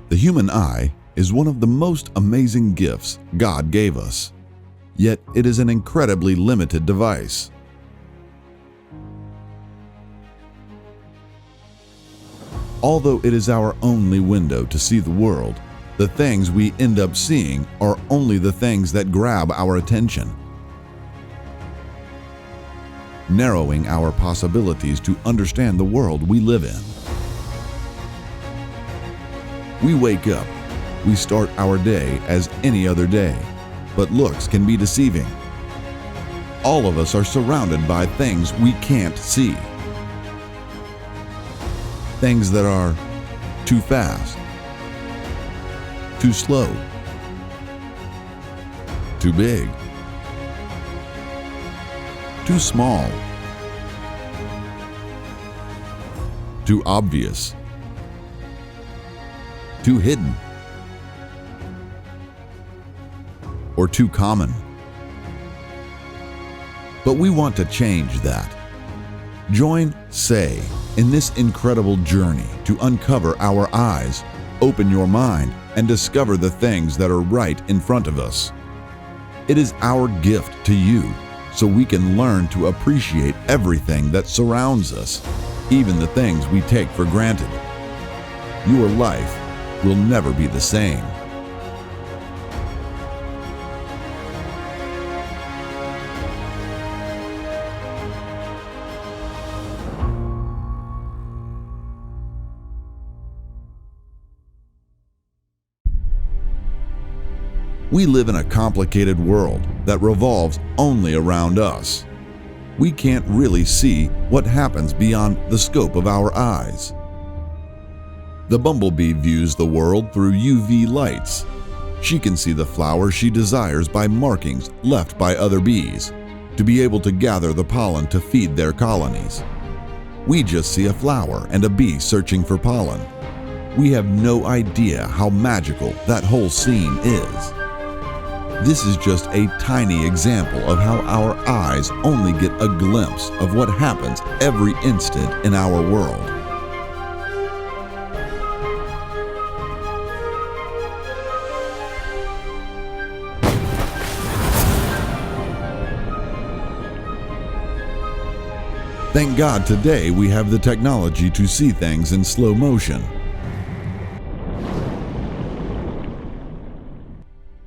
The human eye is one of the most amazing gifts God gave us, yet it is an incredibly limited device. Although it is our only window to see the world, the things we end up seeing are only the things that grab our attention, narrowing our possibilities to understand the world we live in. We wake up, we start our day as any other day, but looks can be deceiving. All of us are surrounded by things we can't see. Things that are too fast, too slow, too big, too small, too obvious, too hidden, or too common. But we want to change that. Join Say in this incredible journey to uncover our eyes, open your mind, and discover the things that are right in front of us. It is our gift to you, so we can learn to appreciate everything that surrounds us, even the things we take for granted. Your life will never be the same. We live in a complicated world that revolves only around us. We can't really see what happens beyond the scope of our eyes. The bumblebee views the world through UV lights. She can see the flower she desires by markings left by other bees, to be able to gather the pollen to feed their colonies. We just see a flower and a bee searching for pollen. We have no idea how magical that whole scene is. This is just a tiny example of how our eyes only get a glimpse of what happens every instant in our world. Thank God today we have the technology to see things in slow motion.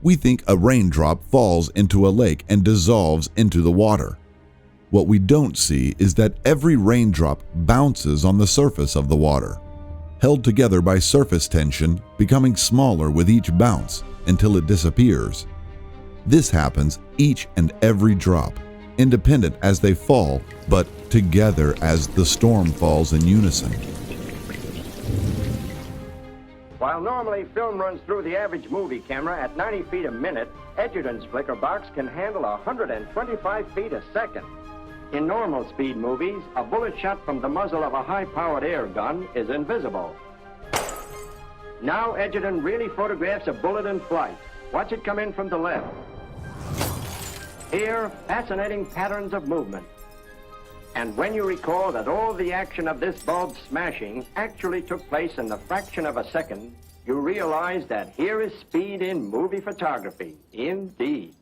We think a raindrop falls into a lake and dissolves into the water. What we don't see is that every raindrop bounces on the surface of the water, held together by surface tension, becoming smaller with each bounce until it disappears. This happens each and every drop, independent as they fall, but together as the storm falls in unison. While normally film runs through the average movie camera at 90 feet a minute, Edgerton's flicker box can handle 125 feet a second. In normal speed movies, a bullet shot from the muzzle of a high-powered air gun is invisible. Now Edgerton really photographs a bullet in flight. Watch it come in from the left. Here, fascinating patterns of movement. And when you recall that all the action of this bulb smashing actually took place in the fraction of a second, you realize that here is speed in movie photography, indeed.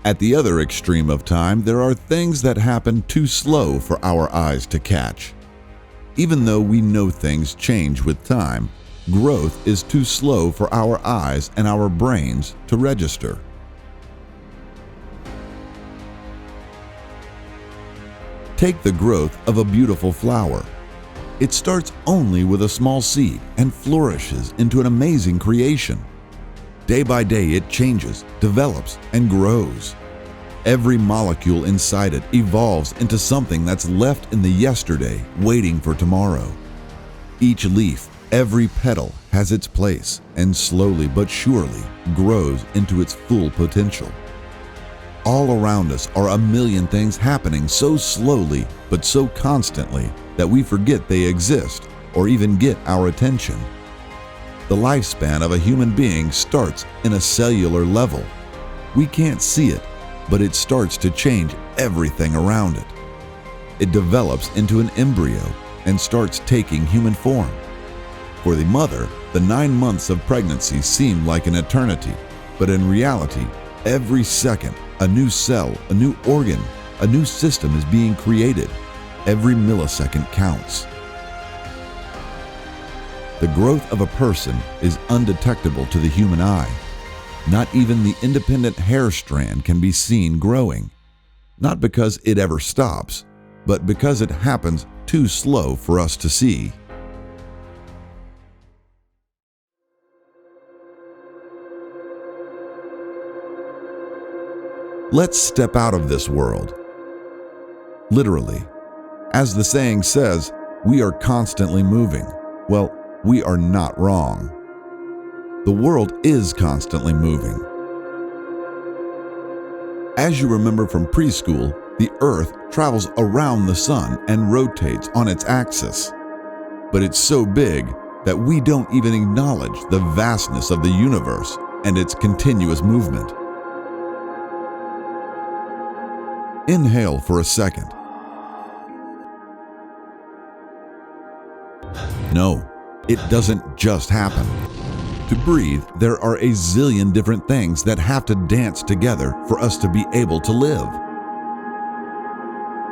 At the other extreme of time, there are things that happen too slow for our eyes to catch. Even though we know things change with time, growth is too slow for our eyes and our brains to register. Take the growth of a beautiful flower. It starts only with a small seed and flourishes into an amazing creation. Day by day it changes, develops, and grows. Every molecule inside it evolves into something that's left in the yesterday, waiting for tomorrow. Each leaf, every petal has its place and slowly but surely grows into its full potential. All around us are a million things happening so slowly but so constantly that we forget they exist or even get our attention. The lifespan of a human being starts in a cellular level. We can't see it, but it starts to change everything around it. It develops into an embryo, and starts taking human form. For the mother, the 9 months of pregnancy seem like an eternity, but in reality, every second, a new cell, a new organ, a new system is being created. Every millisecond counts. The growth of a person is undetectable to the human eye. Not even the independent hair strand can be seen growing. Not because it ever stops, but because it happens too slow for us to see. Let's step out of this world. Literally. As the saying says, we are constantly moving. Well, we are not wrong. The world is constantly moving. As you remember from preschool, the Earth travels around the sun and rotates on its axis. But it's so big that we don't even acknowledge the vastness of the universe and its continuous movement. Inhale for a second. No, it doesn't just happen. To breathe, there are a zillion different things that have to dance together for us to be able to live.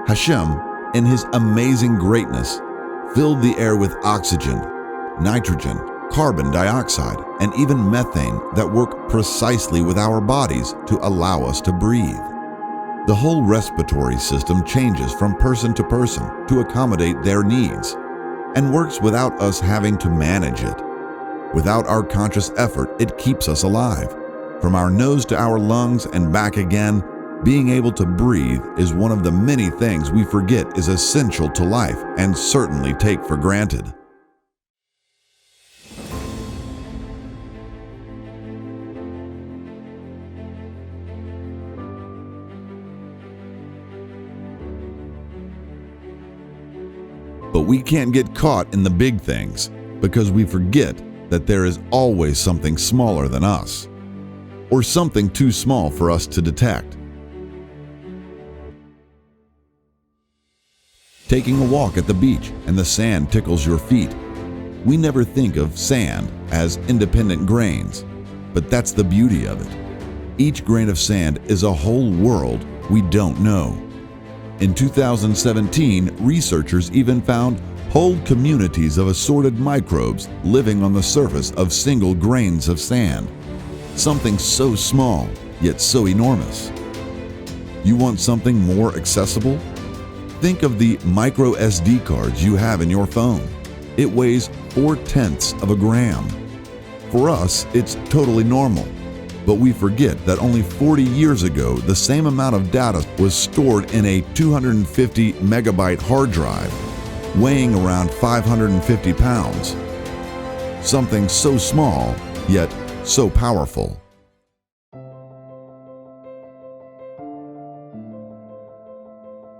Hashem, in His amazing greatness, filled the air with oxygen, nitrogen, carbon dioxide, and even methane that work precisely with our bodies to allow us to breathe. The whole respiratory system changes from person to person to accommodate their needs, and works without us having to manage it. Without our conscious effort, it keeps us alive. From our nose to our lungs and back again, being able to breathe is one of the many things we forget is essential to life and certainly take for granted. But we can't get caught in the big things because we forget that there is always something smaller than us, or something too small for us to detect. Taking a walk at the beach and the sand tickles your feet. We never think of sand as independent grains, but that's the beauty of it. Each grain of sand is a whole world we don't know. In 2017, researchers even found whole communities of assorted microbes living on the surface of single grains of sand. Something so small, yet so enormous. You want something more accessible? Think of the micro SD cards you have in your phone. It weighs 0.4 of a gram. For us, it's totally normal. But we forget that only 40 years ago, the same amount of data was stored in a 250 megabyte hard drive, weighing around 550 pounds. Something so small, yet so powerful.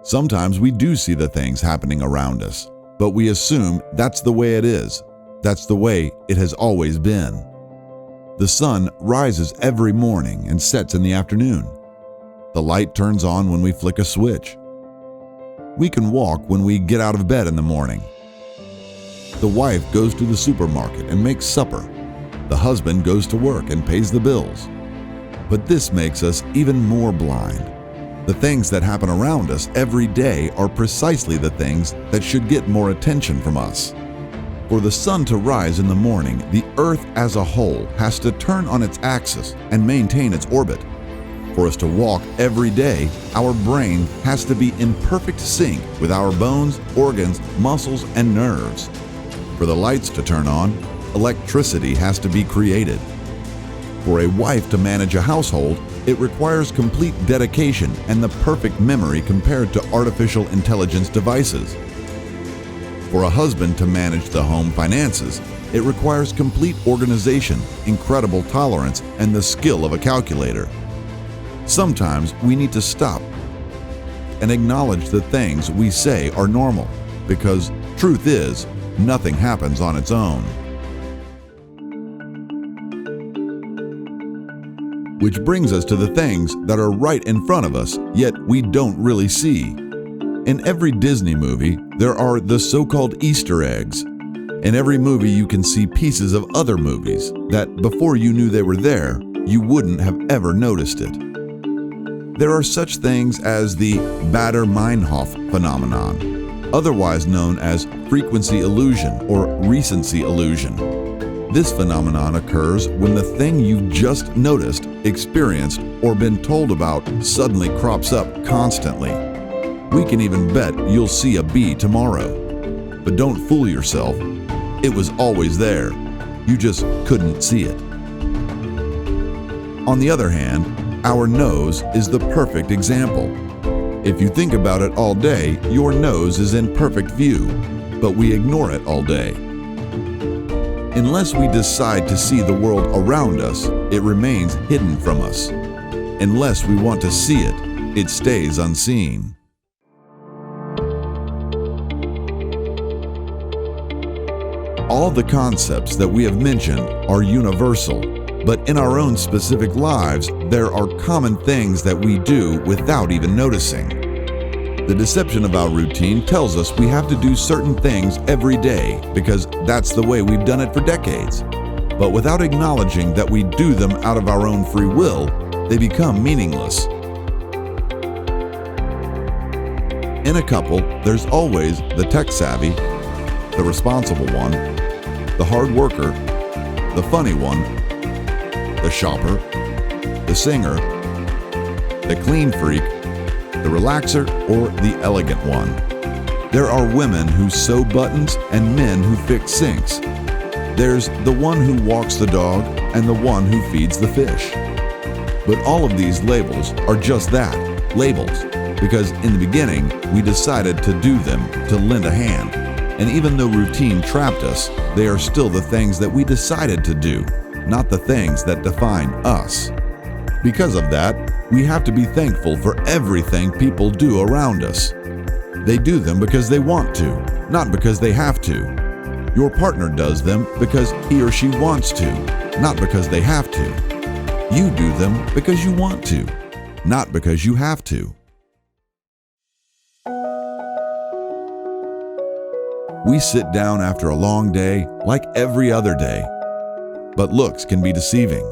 Sometimes we do see the things happening around us, but we assume that's the way it is. That's the way it has always been. The sun rises every morning and sets in the afternoon. The light turns on when we flick a switch. We can walk when we get out of bed in the morning. The wife goes to the supermarket and makes supper. The husband goes to work and pays the bills. But this makes us even more blind. The things that happen around us every day are precisely the things that should get more attention from us. For the sun to rise in the morning, the Earth as a whole has to turn on its axis and maintain its orbit. For us to walk every day, our brain has to be in perfect sync with our bones, organs, muscles, and nerves. For the lights to turn on, electricity has to be created. For a wife to manage a household, it requires complete dedication and the perfect memory compared to artificial intelligence devices. For a husband to manage the home finances, it requires complete organization, incredible tolerance, and the skill of a calculator. Sometimes we need to stop and acknowledge the things we say are normal, because truth is, nothing happens on its own. Which brings us to the things that are right in front of us, yet we don't really see. In every Disney movie, there are the so-called Easter eggs. In every movie, you can see pieces of other movies that, before you knew they were there, you wouldn't have ever noticed it. There are such things as the Baader-Meinhof phenomenon, otherwise known as frequency illusion or recency illusion. This phenomenon occurs when the thing you've just noticed, experienced, or been told about suddenly crops up constantly. We can even bet you'll see a bee tomorrow. But don't fool yourself. It was always there. You just couldn't see it. On the other hand, our nose is the perfect example. If you think about it all day, your nose is in perfect view, but we ignore it all day. Unless we decide to see the world around us, it remains hidden from us. Unless we want to see it, it stays unseen. All the concepts that we have mentioned are universal, but in our own specific lives, there are common things that we do without even noticing. The deception of our routine tells us we have to do certain things every day because that's the way we've done it for decades. But without acknowledging that we do them out of our own free will, they become meaningless. In a couple, there's always the tech-savvy, the responsible one, the hard worker, the funny one, the shopper, the singer, the clean freak, the relaxer, or the elegant one. There are women who sew buttons and men who fix sinks. There's the one who walks the dog and the one who feeds the fish. But all of these labels are just that, labels, because in the beginning we decided to do them to lend a hand. And even though routine trapped us, they are still the things that we decided to do, not the things that define us. Because of that, we have to be thankful for everything people do around us. They do them because they want to, not because they have to. Your partner does them because he or she wants to, not because they have to. You do them because you want to, not because you have to. We sit down after a long day like every other day. But looks can be deceiving.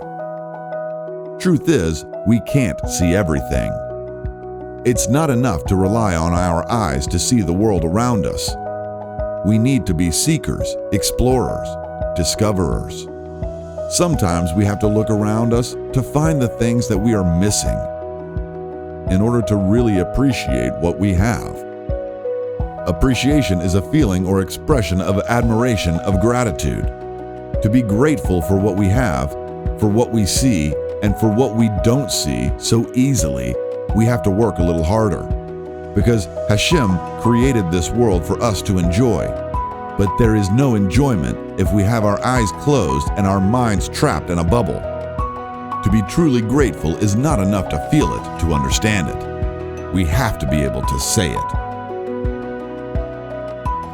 Truth is, we can't see everything. It's not enough to rely on our eyes to see the world around us. We need to be seekers, explorers, discoverers. Sometimes we have to look around us to find the things that we are missing in order to really appreciate what we have. Appreciation is a feeling or expression of admiration, of gratitude. To be grateful for what we have, for what we see, and for what we don't see so easily, we have to work a little harder. Because Hashem created this world for us to enjoy. But there is no enjoyment if we have our eyes closed and our minds trapped in a bubble. To be truly grateful is not enough to feel it, to understand it. We have to be able to say it.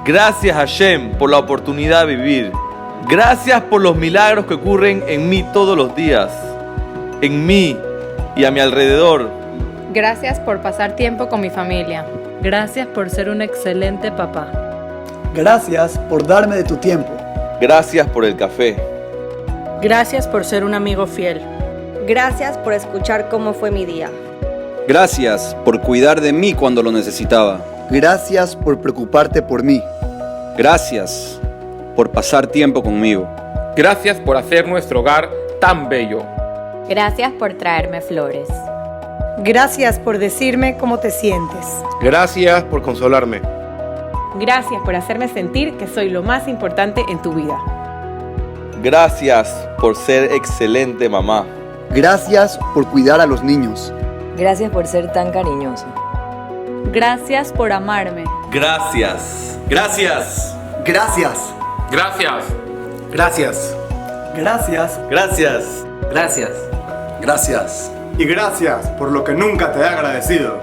Gracias Hashem por la oportunidad de vivir. Gracias por los milagros que ocurren en mí todos los días, en mí y a mi alrededor. Gracias por pasar tiempo con mi familia. Gracias por ser un excelente papá. Gracias por darme de tu tiempo. Gracias por el café. Gracias por ser un amigo fiel. Gracias por escuchar cómo fue mi día. Gracias por cuidar de mí cuando lo necesitaba. Gracias por preocuparte por mí. Gracias por pasar tiempo conmigo. Gracias por hacer nuestro hogar tan bello. Gracias por traerme flores. Gracias por decirme cómo te sientes. Gracias por consolarme. Gracias por hacerme sentir que soy lo más importante en tu vida. Gracias por ser excelente mamá. Gracias por cuidar a los niños. Gracias por ser tan cariñoso. Gracias por amarme. Gracias. Gracias. Gracias. Gracias. Gracias. Gracias. Gracias. Gracias. Gracias. Y gracias por lo que nunca te he agradecido.